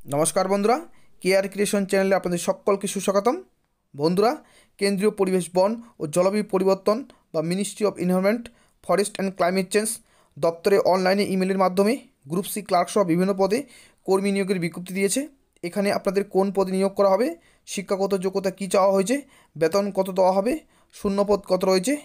नमस्कार बंधुरा K R creation चैनले आपनादेर सकलके सुस्वागतम। बंधुरा केंद्रीय परिवेश वन और जलवायु परिवर्तन बा ministry of environment forest and climate change दफ्तरे अनलाइने इमेलेर माध्यमे ग्रुप सी क्लार्क सह विभिन्न पदे कर्मी नियोगेर विज्ञप्ति दिएছে। एखाने आपनादेर कोन पदे नियोग करा होबे, शिक्षागत योग्यता कि चाওয়া হয়েছে, বেতন কত দেওয়া হবে, শূন্যপদ কত রয়েছে,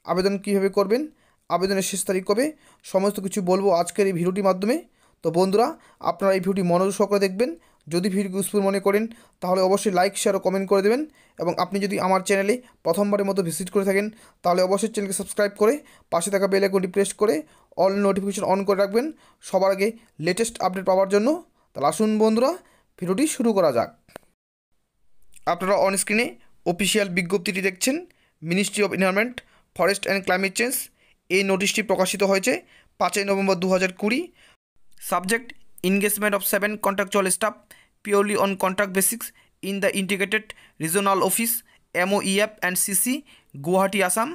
আবেদন কীভাবে করবেন, আবেদনের শেষ তারিখ কবে, সমস্ত কিছু বলবো আজকের এই ভিডিওটির মাধ্যমে। তো বন্ধুরা আপনারা এই ভিডিওটি মনোযোগ সহকারে দেখবেন। যদি ভিডিও ইউজফুল মনে করেন তাহলে অবশ্যই লাইক শেয়ার ও কমেন্ট করে দেবেন এবং আপনি যদি আমার চ্যানেলে প্রথমবারের মতো ভিজিট করে থাকেন তাহলে অবশ্যই চ্যানেলকে সাবস্ক্রাইব করে পাশে থাকা বেল আইকনটি প্রেস করে অল নোটিফিকেশন অন করে রাখবেন সবার আগে লেটেস্ট আপডেট পাওয়ার জন্য। তাহলে আসুন বন্ধুরা ভিডিওটি শুরু করা যাক। আপনারা অন স্ক্রিনে অফিসিয়াল বিজ্ঞপ্তিটি দেখছেন। Ministry of environment forest and climate change এই নোটিশটি প্রকাশিত হয়েছে 5 November 2020। Subject: engagement of 7 contractual staff purely on contract basis in the integrated regional office MOEF and CC Guwahati Assam.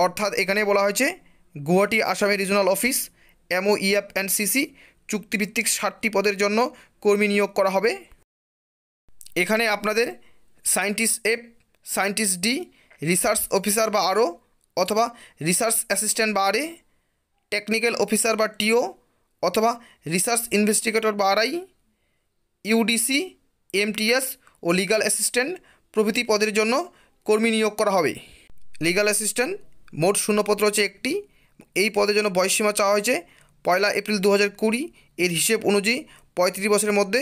অর্থাৎ এখানে বলা হয়েছে গুয়াহাটি আসামের regional office MOEF and CC চুক্তিভিত্তিক 60টি পদের জন্য কর্মী নিয়োগ করা হবে। এখানে আপনাদের scientist F, scientist D, research officer বা আরও অথবা রিসার্চ অ্যাসিস্ট্যান্ট বা আরএ, টেকনিক্যাল অফিসার বা টিও অথবা রিসার্চ ইনভেস্টিগেটর বা আরআই, ইউডিসি, এমটিএস ও লিগাল অ্যাসিস্ট্যান্ট প্রভৃতি পদের জন্য কর্মী নিয়োগ করা হবে। লিগাল অ্যাসিস্ট্যান্ট মোট শূন্যপদ রয়েছে একটি। এই পদের জন্য বয়সসীমা চাওয়া হয়েছে 1 এপ্রিল 2020 এর হিসেব অনুযায়ী 35 বছরের মধ্যে।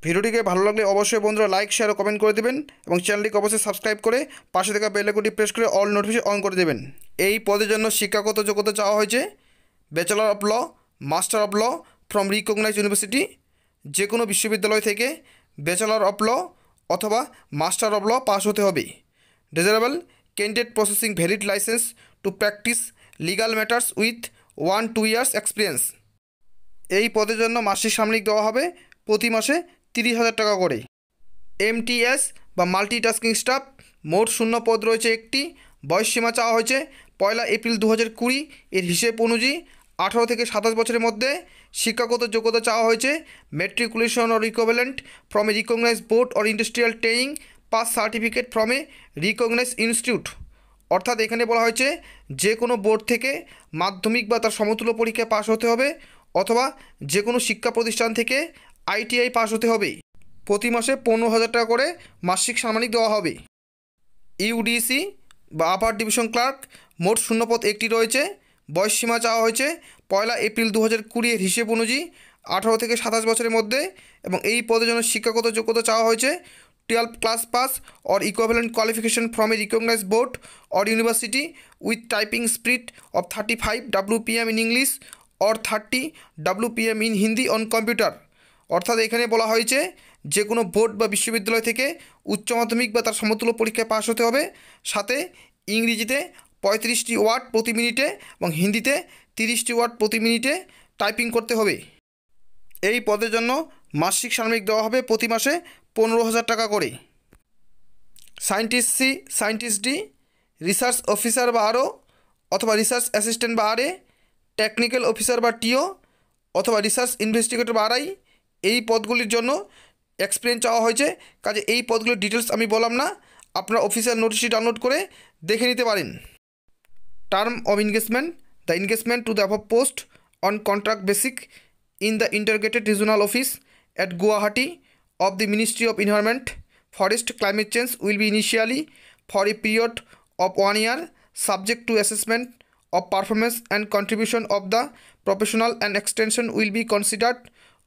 ভিডিওটিকে ভালো লাগলে অবশ্যই বন্ধুরা লাইক শেয়ার ও কমেন্ট করে দেবেন এবং চ্যানেলটিকে অবশ্যই সাবস্ক্রাইব করে পাশে থাকা বেল আইকনটি প্রেস করে অল নোটিফিকেশন অন করে দেবেন। এই পদের জন্য শিক্ষাগত যোগ্যতা চাওয়া হয়েছে bachelor of law, master of law from recognise university, যে কোনো বিশ্ববিদ্যালয় থেকে ব্যাচেলর অফ ল অথবা মাস্টার অফ ল পাস হতে হবে। Desirable candidate processing valid licence to practise legal matters with 1-2 years experience. এই পদের জন্য মাসিক সাময়িক দেওয়া হবে প্রতি মাসে 30,000 টাকা করে। এমটিএস বা মাল্টিটাস্কিং স্টাফ মোট শূন্য পদ রয়েছে একটি। বয়সসীমা চাওয়া হয়েছে 1 এপ্রিল 2020 এর হিসেব অনুযায়ী 18 থেকে 27 বছরের মধ্যে। শিক্ষাগত যোগ্যতা চাওয়া হয়েছে matriculation or equivalent from a recognise board or industrial training pass certificate from a recognise institute. অর্থাৎ এখানে বলা হয়েছে যে কোনো বোর্ড থেকে মাধ্যমিক বা তার সমতুল্য পরীক্ষায় পাস হতে হবে অথবা যে কোনো শিক্ষা প্রতিষ্ঠান থেকে আইটিআই পাস হতে হবে। প্রতি মাসে 15,000 টাকা করে মাসিক সাময়িক দেওয়া হবে। ইউডিসি বা আপার ডিভিশন ক্লার্ক মোট শূন্যপদ একটি রয়েছে। বয়সসীমা চাওয়া হয়েছে 1 এপ্রিল 2020 এর হিসেব অনুযায়ী 18 থেকে 27 বছরের মধ্যে এবং এই পদের জন্য শিক্ষাগত যোগ্যতা চাওয়া হয়েছে 12 class pass or equivalent qualification from a recognise board or university with typing speed of 35 WPM in English or 30 WPM in Hindi on computer. অর্থাৎ এখানে বলা হয়েছে যে কোনো বোর্ড বা বিশ্ববিদ্যালয় থেকে উচ্চ মাধ্যমিক বা তার সমতুল্য পরীক্ষায় পাস হতে হবে, সাথে ইংরেজিতে 35টি ওয়ার্ড প্রতি মিনিটে এবং হিন্দিতে 30টি ওয়ার্ড প্রতি মিনিটে টাইপিং করতে হবে। এই পদের জন্য মাসিক সাময়িক দেওয়া হবে প্রতি মাসে 15,000 টাকা করে। Scientist C, scientist D, research officer বা আরও অথবা রিসার্চ অ্যাসিস্ট্যান্ট বা আরএ, টেকনিক্যাল অফিসার বা টিও অথবা রিসার্চ ইনভেস্টিগেটর বা আরআই, এই পদগুলির জন্য এক্সপিরিয়েন্স চাওয়া হয়েছে। কাজে এই পদগুলির ডিটেলস আমি বললাম না, আপনারা অফিসিয়াল নোটিশটি ডাউনলোড করে দেখে নিতে পারেন। Term of engagement: the engagement to the above post on contract basic in the integrated regional office at Guwahati of the Ministry of Environment, Forest, Climate Change will be initially for a period of 1 year, subject to assessment of performance and contribution of the professional, and extension will be considered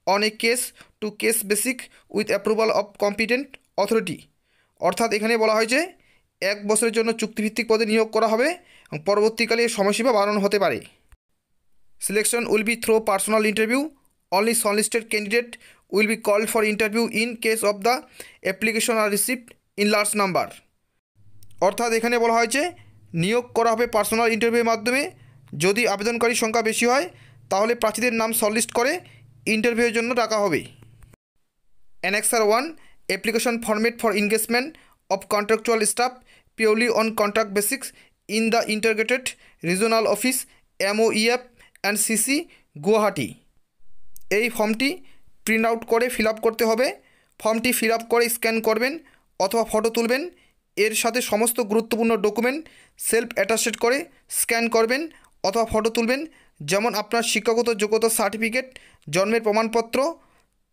on a case-to-case basis with approval of competent authority. অর্থাৎ এখানে বলা হয়েছে 1 বছরের জন্য চুক্তিভিত্তিক পদে নিয়োগ করা হবে এবং পরবর্তীকালে সময়সীমা বাড়ানো হতে পারে। Selection will be through personal interview. Only shortlisted candidate will be called for interview in case of the application are received in large number. অর্থাৎ এখানে বলা হয়েছে নিয়োগ করা হবে পার্সোনাল ইন্টারভিউয়ের মাধ্যমে। যদি আবেদনকারীর সংখ্যা বেশি হয় তাহলে প্রার্থীদের নাম শর্টলিস্ট করে ইন্টারভিউয়ের জন্য ডাকা হবে। Annexure 1 Application format for engagement of contractual staff purely on contract basis in the integrated regional office MOEF and CC Guwahati. এই ফর্মটি প্রিন্ট আউট করে ফিল আপ করতে হবে। ফর্মটি ফিল আপ করে স্ক্যান করবেন অথবা ফটো তুলবেন। এর সাথে সমস্ত গুরুত্বপূর্ণ ডকুমেন্ট সেলফ অ্যাটাস্টেড করে স্ক্যান করবেন অথবা ফটো তুলবেন, যেমন আপনার শিক্ষাগত যোগ্যতা সার্টিফিকেট, জন্মের প্রমাণপত্র,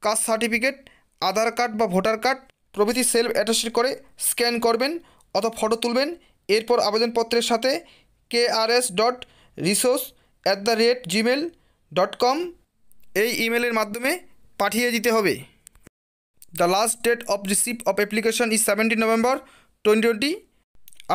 কাস্ট সার্টিফিকেট, আধার কার্ড বা ভোটার কার্ড প্রভৃতি সেলফ অ্যাটাস্টেড করে স্ক্যান করবেন অথবা ফটো তুলবেন। এরপর আবেদনপত্রের সাথে krs.resource@gmail.com এই ইমেলের মাধ্যমে পাঠিয়ে দিতে হবে। The last date of receive of application is 17 November 2020।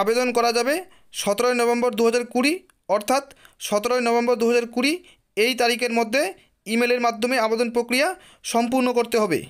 আবেদন করা যাবে 17 নভেম্বর 2020, অর্থাৎ 17 নভেম্বর 2020 এই তারিখের মধ্যে ইমেলের মাধ্যমে আবেদন প্রক্রিয়া সম্পূর্ণ করতে হবে।